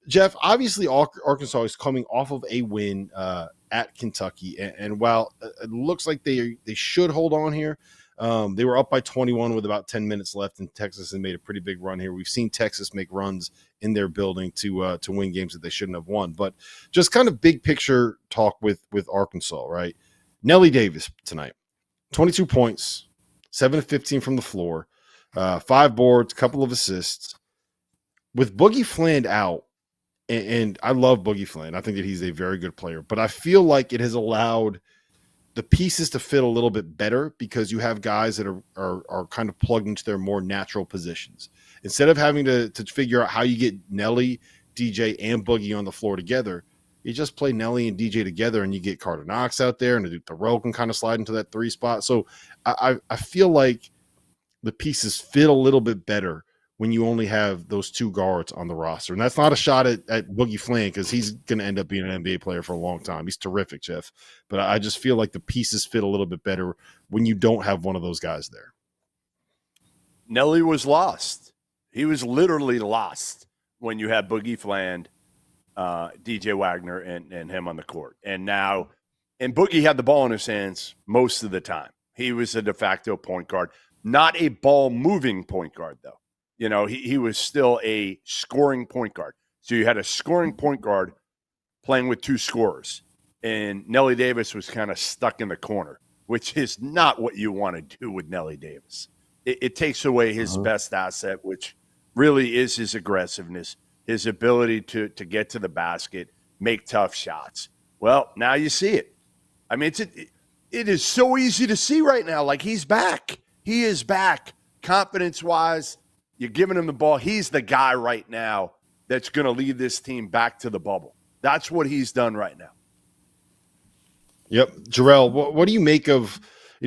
Jeff, obviously Arkansas is coming off of a win at Kentucky, and while it looks like they should hold on here, they were up by 21 with about 10 minutes left, and Texas has made a pretty big run here. We've seen Texas make runs in their building to win games that they shouldn't have won. But just kind of big picture talk with Arkansas, right? Nelly Davis tonight, 22 points, 7 of 15 from the floor, 5 boards, couple of assists. With Boogie Fland out, and I love Boogie Fland. I think that he's a very good player, but I feel like it has allowed the pieces to fit a little bit better because you have guys that are kind of plugged into their more natural positions. Instead of having to figure out how you get Nelly, DJ, and Boogie on the floor together, you just play Nelly and DJ together, and you get Carter Knox out there, and Thoreau can kind of slide into that 3 spot. So I feel like the pieces fit a little bit better when you only have those 2 guards on the roster. And that's not a shot at Boogie Fland, because he's going to end up being an NBA player for a long time. He's terrific, Jeff. But I just feel like the pieces fit a little bit better when you don't have one of those guys there. Nelly was lost. He was literally lost when you had Boogie Fland, DJ Wagner, and him on the court. And Boogie had the ball in his hands most of the time. He was a de facto point guard, not a ball-moving point guard, though. You know, he was still a scoring point guard. So you had a scoring point guard playing with 2 scorers. And Nelly Davis was kind of stuck in the corner, which is not what you want to do with Nelly Davis. It takes away his best asset, which really is his aggressiveness, his ability to get to the basket, make tough shots. Well, now you see it. I mean, it is so easy to see right now. Like, he's back. He is back confidence-wise. You're giving him the ball. He's the guy right now that's going to lead this team back to the bubble. That's what he's done right now. Yep. Jarrell, what do you make of,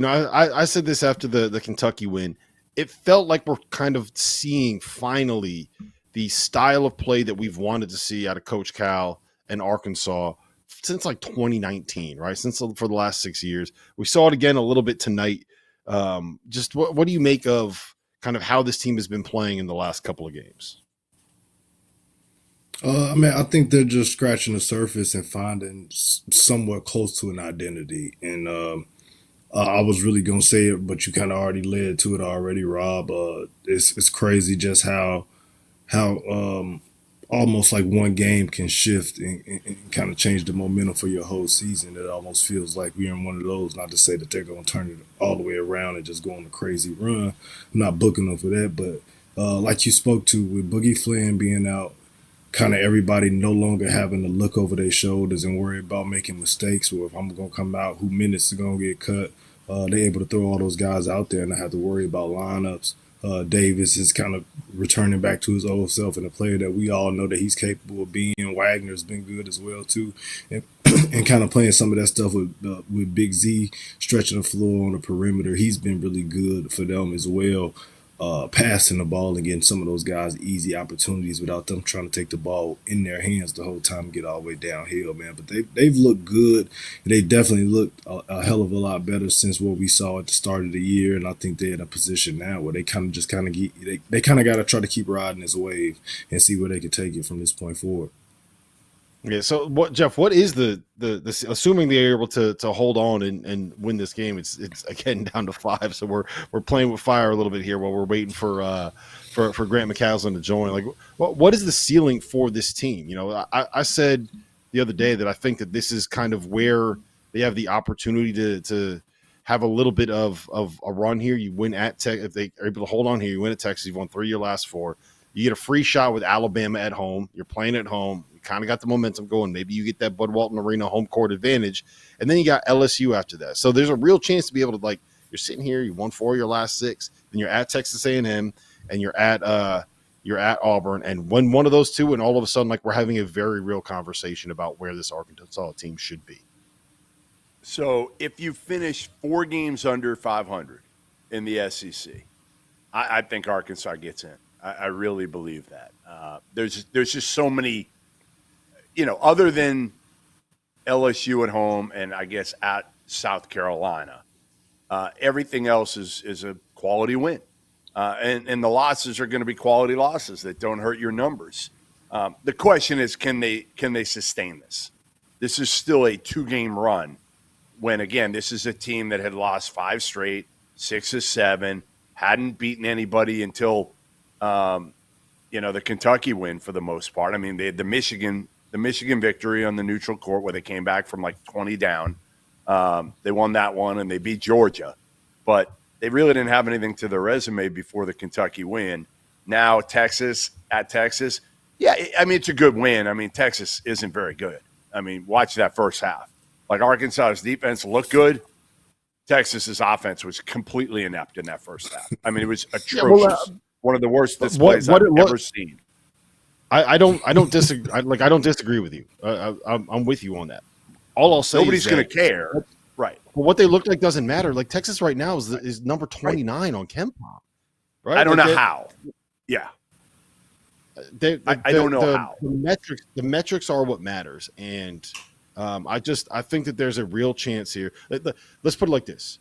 I said this after the Kentucky win. It felt like we're kind of seeing finally the style of play that we've wanted to see out of Coach Cal and Arkansas since like 2019, right? For the last 6 years. We saw it again a little bit tonight. Just what do you make of kind of how this team has been playing in the last couple of games? I think they're just scratching the surface and finding somewhat close to an identity. And I was really going to say it, but you kind of already led to it already, Rob. It's crazy just how almost like one game can shift and kind of change the momentum for your whole season. It almost feels like we're in one of those, not to say that they're going to turn it all the way around and just go on a crazy run. I'm not booking them for that, but like you spoke to, with Boogie Fland being out, kind of everybody no longer having to look over their shoulders and worry about making mistakes, or if I'm going to come out, who minutes are going to get cut. They're able to throw all those guys out there and not have to worry about lineups. Davis is kind of returning back to his old self, and a player that we all know that he's capable of being. Wagner's been good as well too, and kind of playing some of that stuff with Big Z stretching the floor on the perimeter. He's been really good for them as well, passing the ball and getting some of those guys easy opportunities without them trying to take the ball in their hands the whole time and get all the way downhill, man. But they've looked good. They definitely looked a hell of a lot better since what we saw at the start of the year, and I think they're in a position now where they kind of got to try to keep riding this wave and see where they can take it from this point forward. Yeah. So Jeff, what is the assuming they're able to hold on and win this game? It's again down to 5. So we're playing with fire a little bit here while we're waiting for Grant McCaslin to join. Like, what is the ceiling for this team? I said the other day that I think that this is kind of where they have the opportunity to have a little bit of a run here. You win at Tech. If they are able to hold on here, you win at Texas. You've won 3 of your last 4. You get a free shot with Alabama at home. You're playing at home. You kind of got the momentum going. Maybe you get that Bud Walton Arena home court advantage. And then you got LSU after that. So there's a real chance to be able to, you're sitting here, you won 4 of your last 6. Then you're at Texas A&M, and you're at Auburn. And win one of those 2, and all of a sudden, we're having a very real conversation about where this Arkansas team should be. So if you finish 4 games under 500 in the SEC, I think Arkansas gets in. I really believe that. There's just so many, other than LSU at home and I guess at South Carolina, everything else is a quality win. And the losses are going to be quality losses that don't hurt your numbers. The question is, can they sustain this? This is still a 2-game run when, again, this is a team that had lost 5 straight, 6 of 7, hadn't beaten anybody until, the Kentucky win for the most part. I mean, they had the Michigan victory on the neutral court where they came back from like 20 down. They won that one and they beat Georgia. But they really didn't have anything to their resume before the Kentucky win. Now Texas. Yeah, I mean, it's a good win. I mean, Texas isn't very good. I mean, watch that first half. Like, Arkansas's defense looked good. Texas's offense was completely inept in that first half. I mean, it was atrocious. One of the worst displays I've ever seen. I don't disagree. I don't disagree with you. I'm with you on that. All I'll say nobody's is going to care, right? But what they look like doesn't matter. Like, Texas right now is number 29 on KenPom. Right? I don't know how. Yeah. I don't know how. The metrics are what matters, and I think that there's a real chance here. Let's put it like this: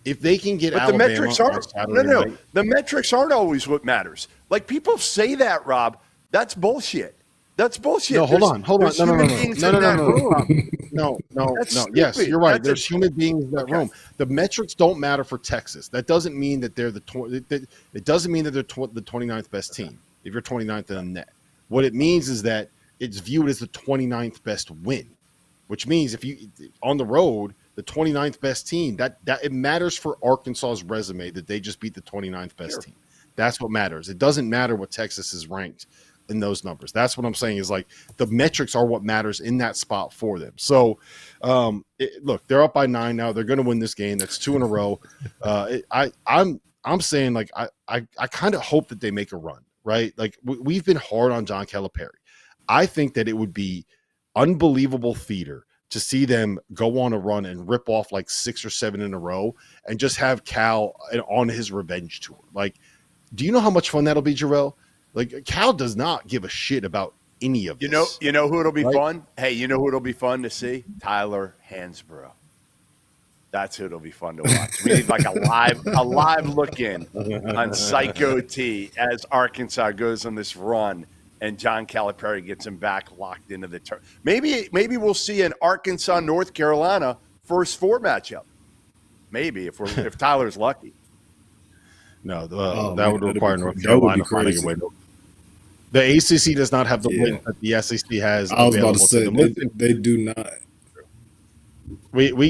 if they can get Alabama, the metrics aren't. No. The metrics aren't always what matters. Like, people say that, Rob. That's bullshit. No, hold on. No. Yes, you're right. There's human beings in that room. The metrics don't matter for Texas. That doesn't mean that they're it doesn't mean that they're the 29th best team. If you're 29th in the net, what it means is that it's viewed as the 29th best win, which means if you on the road, the 29th best team, that it matters for Arkansas's resume that they just beat the 29th best team. That's what matters. It doesn't matter what Texas is ranked in those numbers. That's what I'm saying is, like, the metrics are what matters in that spot for them. So, look, they're up by 9 now. They're going to win this game. That's 2 in a row. I'm saying, like, I kind of hope that they make a run, right? Like, we've been hard on John Calipari. I think that it would be unbelievable theater to see them go on a run and rip off like 6 or 7 in a row and just have Cal on his revenge tour. Like, do you know how much fun that'll be, Jarrell? Like, Cal does not give a shit about any of this. You know who it'll be fun? Hey, you know who it'll be fun to see? Tyler Hansbrough. That's who it'll be fun to watch. We need like a live look in on Psycho T as Arkansas goes on this run and John Calipari gets him back locked into the turn. Maybe we'll see an Arkansas North Carolina first 4 matchup. Maybe if Tyler's lucky. No, that would require North Carolina finding a way. The ACC does not have the win that the SEC has. I was about to say they do not. We